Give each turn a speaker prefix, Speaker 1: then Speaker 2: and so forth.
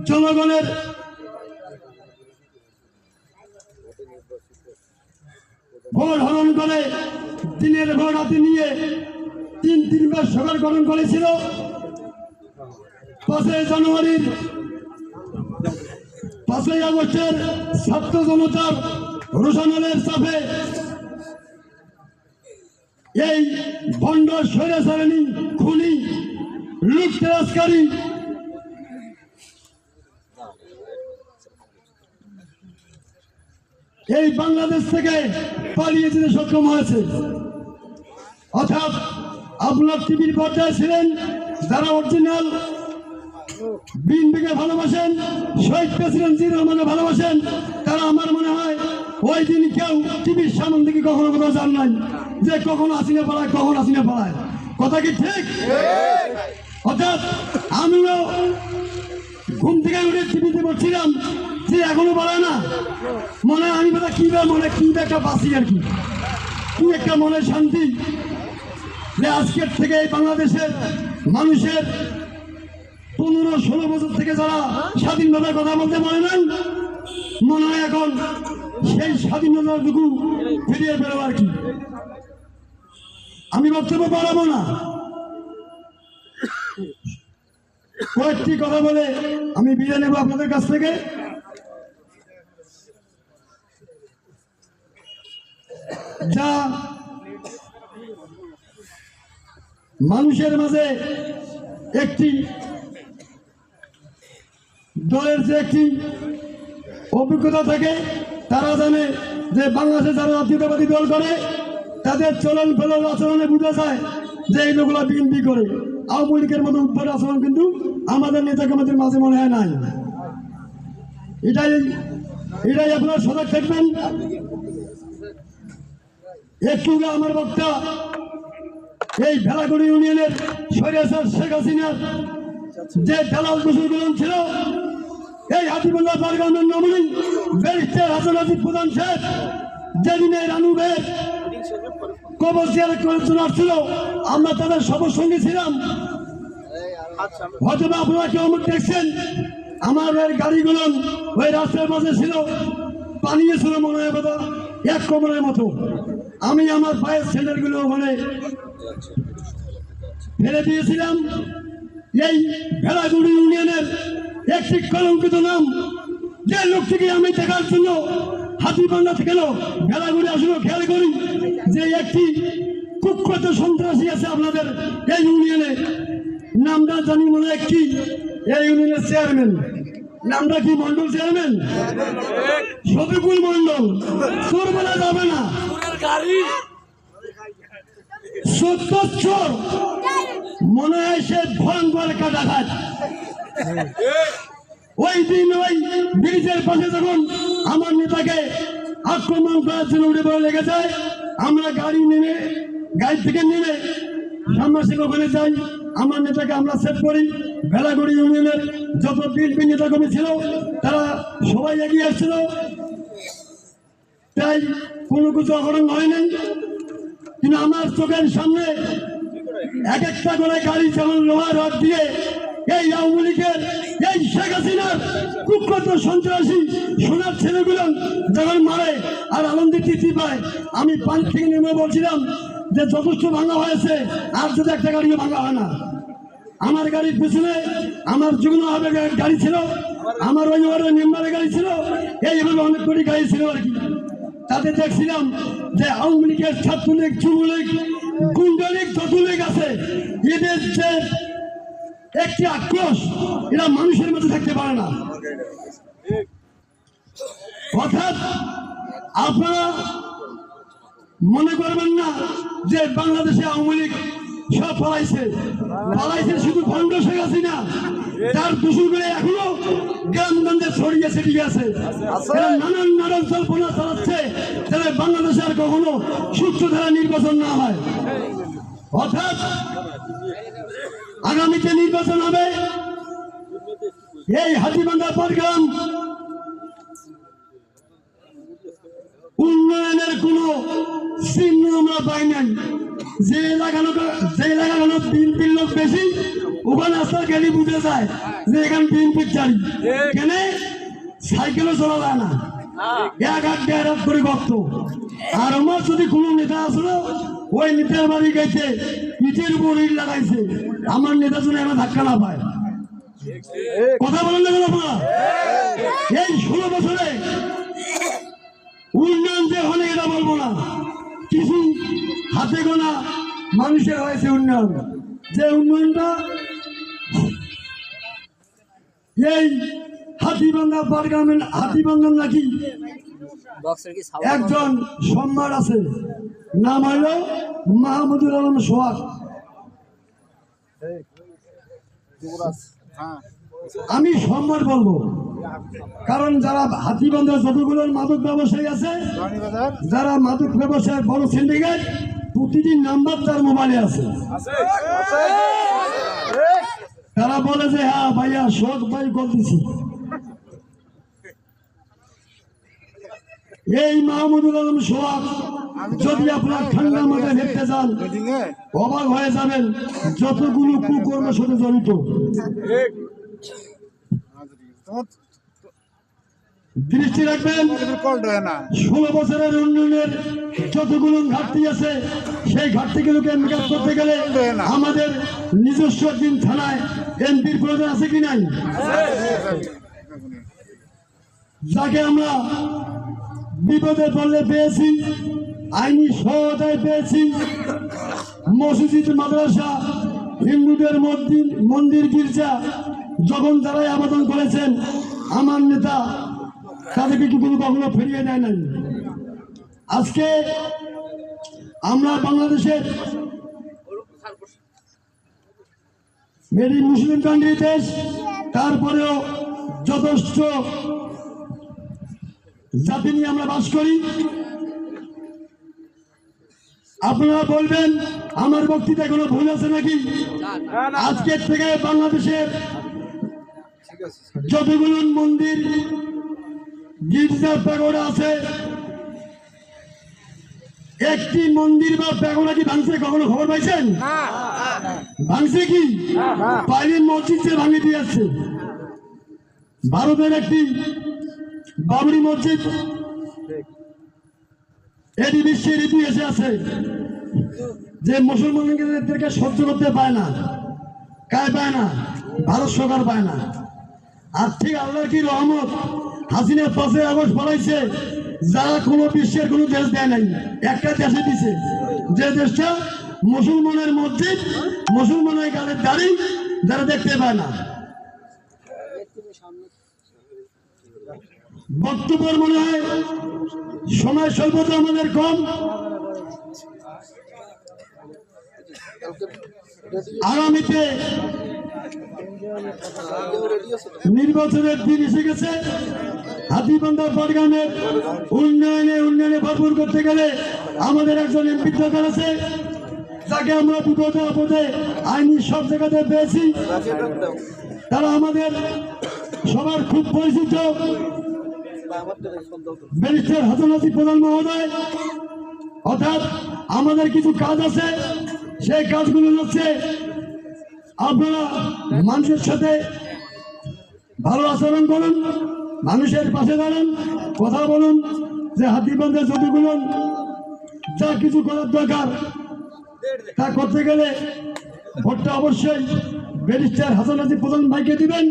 Speaker 1: জনগণের ভোট হরণ করে দিনের ভোট হাতে নিয়ে তিনবার সরকার গঠন করেছিল। 5ই জানুয়ারির 5ই আগস্টের ছাত্র জনতার রোশনালের চাপে এই ভণ্ড স্বৈরাচারী খুনি লুটতরাজকারী এই বাংলাদেশ থেকে পালিয়ে যেতে সক্ষম হয়েছে। অর্থাৎ আপনার টিভির পর্যায়ে ছিলেন যারা অরিজিনাল বিএনপিকে ভালোবাসেন, শহীদ প্রেসিডেন্ট জিয়াউর রহমানকে ভালোবাসেন, তারা আমার মনে হয় ওই দিন কেউ টিভির সামনে থেকে কখনো কোথাও জান নাই যে কখন হাসিনা পালায়, কখন হাসিনা পালায়। কথা কি ঠিক? অর্থাৎ আমিও ঘুম থেকে উঠে টিভিতে বলছিলাম যে এখনো পালায় না, মনে হয় আমি কথা কিবা মনে কি একটা বাঁচি আর কি একটা মনে শান্তি যে আজকের থেকে এই বাংলাদেশের মানুষের 15-16 বছর থেকে যারা স্বাধীনভাবে কথা বলতে পারে নাই, মনে হয় এখন সেই স্বাধীনতাটুকু ফিরিয়ে পেল আর কি। আমি বক্তব্য বাড়াবো না, কয়েকটি কথা বলে আমি বিদায় নেব আপনাদের কাছ থেকে। যা মানুষের মাঝে একটি দলের যে একটি অভিজ্ঞতা থাকে, তারা জানে যে বাংলাদেশে যারা জাতীয়তাবাদী দল করে তাদের চলন ফেলন আচরণে বোঝা যায় যে এই লোকগুলা বিএনপি করে। আওয়ামী লীগের মতো উদ্ভট আচরণ কিন্তু আমাদের নেতাকর্মীদের মাঝে মনে হয় নাই। এটাই আপনারা সজাগ থাকবেন। একটু আমার বক্তা এই ভেলাগুড়ি ইউনিয়নের স্বৈরাচার শেখ হাসিনার যে দালাল দোষীগুলো ছিল, এই হাতিবুল্লাহ পারগামের নমিনি ব্যারিস্টার হাসান আজিজ প্রধান সাহেব যেদিনে রানুবের কবর জিয়ারত করার জন্য আসছিল, আমরা তাদের সবসঙ্গী ছিলাম। হয়তো আপনারা কেউ দেখছেন আমাদের গাড়িগুলো ওই রাস্তার মাঝে ছিল, পানিয়ে ছিল মনে হয় কথা এক কোমরের মতো। আমি আমার পায়ের স্যান্ডেলগুলো ওখানে ফেলে দিয়েছিলাম। এই ভেলাগুড়ি ইউনিয়নের একটি কলঙ্কিত নাম যে লোকটিকে আমি দেখার জন্য হাতিবান্ধা থেকে ভেলাগুড়ি আসলে খেয়াল করি যে একটি কুখ্যাত সন্ত্রাসী আছে আপনাদের এই ইউনিয়নে, নামটা জানি মনে হয় কি, এই ইউনিয়নের চেয়ারম্যান, নামটা কি মন্ডল চেয়ারম্যান শফিকুল মন্ডল। চোর বলা যাবে না, সত্তর চোর মনে হয় সে ভয়ঙ্কর কাটা খায়। ওই দিন ওই ব্রিজের পাশে যখন আমার নেতাকে আক্রমণ করার জন্য উঠে পড়ে লেগে যায়, আমরা গাড়ি থেকে নেমে সামনাসামনি ওখানে যাই, আমার নেতাকে আমরা সেট করি। ভেলাগুড়ি ইউনিয়নের যত বিএনপি নেতাকর্মী ছিল তারা সবাই এগিয়ে আসছিল, তাই কোনো কিছু অঘটন হয় নাই। কিন্তু আমার চোখের সামনে এক একটা করে গাড়ি যেমন লোহার রড দিয়ে এই আওয়ামী লীগের এই শেখ হাসিনার কুখ্যাত সন্ত্রাসী সোনার ছেলেগুলো যখন মারে আর আনন্দের তৃপ্তি পায়, আমি পানি থেকে নেমে বলছিলাম যে যথেষ্ট ভাঙা হয়েছে, আর যদি একটা গাড়িও ভাঙা হয় না। আমার গাড়ির পিছনে আমার যুগ্ম গাড়ি ছিল, আমার ওই মেম্বারের গাড়ি ছিল, এইভাবে অনেক কোটি গাড়ি ছিল আর কি। তাতে দেখছিলাম যে আওয়ামী লীগের ছাত্রলীগ, যুবলীগ, গুন্ডালীগ, যত লীগ আছে, এদের যে একটি আক্রোশ, এরা মানুষের মধ্যে থাকতে পারে না। অর্থাৎ আপনারা মনে করবেন না যে বাংলাদেশে আওয়ামী লীগ সব পালাইছে শুধু ভণ্ড শেখ হাসিনা, তার দোষগুলো এখনো গ্রামগঞ্জে ছড়িয়ে ছিটিয়ে আছে। নানান জল্পনা চালাচ্ছে তাহলে বাংলাদেশে আর কখনো সুষ্ঠু ধারা নির্বাচন না হয়। অর্থাৎ আগামীতে নির্বাচন হবে, এই হাতিবান্ধা পারগ্রাম উন্নয়নের কোনো চিহ্ন আমরা পাই নাই। যে এলাকাগুলো বিএনপির লোক বেশি, ওখানে রাস্তা গেলে বুঝে যায় যে এখানে বিএনপির চারি। কেন সাইকেলও চলা যায় না, এক হাত দেড় হাত করে গর্ত। আর আমার যদি কোনো নেতা আসলো, ওই নেতার বাড়ি গেছে ইটের উপর ইট লাগাইছে, আমার নেতা জন্য এবার ধাক্কা না পায়। কথা বলেন না আপনারা? এই 16 বছরে উন্নয়ন যে হলে এটা বলবো না, কিছু হাতে গোনা মানুষের হয়েছে উন্নয়ন। যে উন্নয়নটা এই হাতিবান্ধা পাটগ্রামের হাতিবান্ধার নাকি একজন সম্রাট আছে, নাম হইল মাহমুদুল আলম সোহাগ। আমি সম্রাট বলবো, কারণ যারা হাতিবান্ধা যতগুলো মাদক ব্যবসায়ী আছে, যারা মাদক ব্যবসায় বড় সিন্ডিকেট, প্রতিটি নাম্বার তার মোবাইলে আছে। তারা বলে যে হ্যাঁ ভাইয়া শোক ভাই করতেছি। এই মাহমুদুল আলম সোহাগ যদি আপনার ঠান্ডা মাথায় দেখতে যান, অবাক হয়ে যাবেন যতগুলো কুকর্মের সাথে জড়িত। দৃষ্টি রাখবেন, 16 বছরের উন্নয়নের যতগুলো ঘাটতি আছে, সেই ঘাটতিগুলোকে মেকআপ করতে গেলে আমাদের নিজস্ব দিন থানায় এমপির প্রয়োজন আছে কি নাই? যাকে আমরা বিপদে পড়লে পেয়েছি, আইনি সহায়তায় পেয়েছি, মসজিদ মাদ্রাসা, হিন্দুদের মন্দির গির্জা যখন যারাই আবেদন করেছেন, আমার নেতা তাদেরকে কিন্তু কখনো ফিরিয়ে দেয় নাই। আজকে আমরা বাংলাদেশের মেরি মুসলিম কান্ট্রি দেশ, তারপরেও যথেষ্ট জাতি নিয়ে আমরা বাস করি। আপনারা বলবেন আমার বক্তৃতায় কোনো ভুল আছে নাকি? আজকের থেকে বাংলাদেশের যতগুলো মন্দির গির্জা প্যাগোডা আছে, একটি মন্দির বা প্যাগোডা কি ভাঙছে? কখনো খবর পাইছেন? ভাঙছে কি? পাইলেন মসজিদ যে ভাঙে দিয়ে আসছে। ভারতের একটি বাবরি মসজিদ, এটি বিশ্বের ইতিহাসে আছে যে মুসলমানদেরকে সহ্য করতে পায় না, কায় পায় না, ভারত সরকার পায় না। আর ঠিক আল্লাহর কি রহমত, হাসিনা 5 আগস্ট পড়াইছে, যারা কোনো বিশ্বের কোনো দেশ দেয় নাই, একটা দেশে দিছে, যে দেশটা মুসলমানের মসজিদ, মুসলমানের গালের দাড়ি যারা দেখতে পায় না। বক্তব্যের মনে হয় সময় স্বল্পতা আমাদের কম। আগামীতে নির্বাচনের দিন এসে গেছে। হাতিবান্ধা পাটগ্রামের উন্নয়নে ভরপুর করতে গেলে আমাদের একজন এমপি দরকার আছে, যাকে আমরা বিপদে আপদে আইনি সব জায়গাতে পেয়েছি। তারা আমাদের সবার খুব পরিচিত ব্যারিস্টার হাসান হাসিব প্রধান মহোদয়। অর্থাৎ আমাদের কিছু কাজ আছে, সেই কাজগুলো হচ্ছে আপনারা মানুষের সাথে ভালো আচরণ করুন, মানুষের পাশে দাঁড়ান, কথা বলুন, যে হাতিবান্ধা যতগুলো যা কিছু করার দরকার তা করতে গেলে ভোটটা অবশ্যই ব্যারিস্টার হাসান হাসিব প্রধান ভাইকে দিবেন।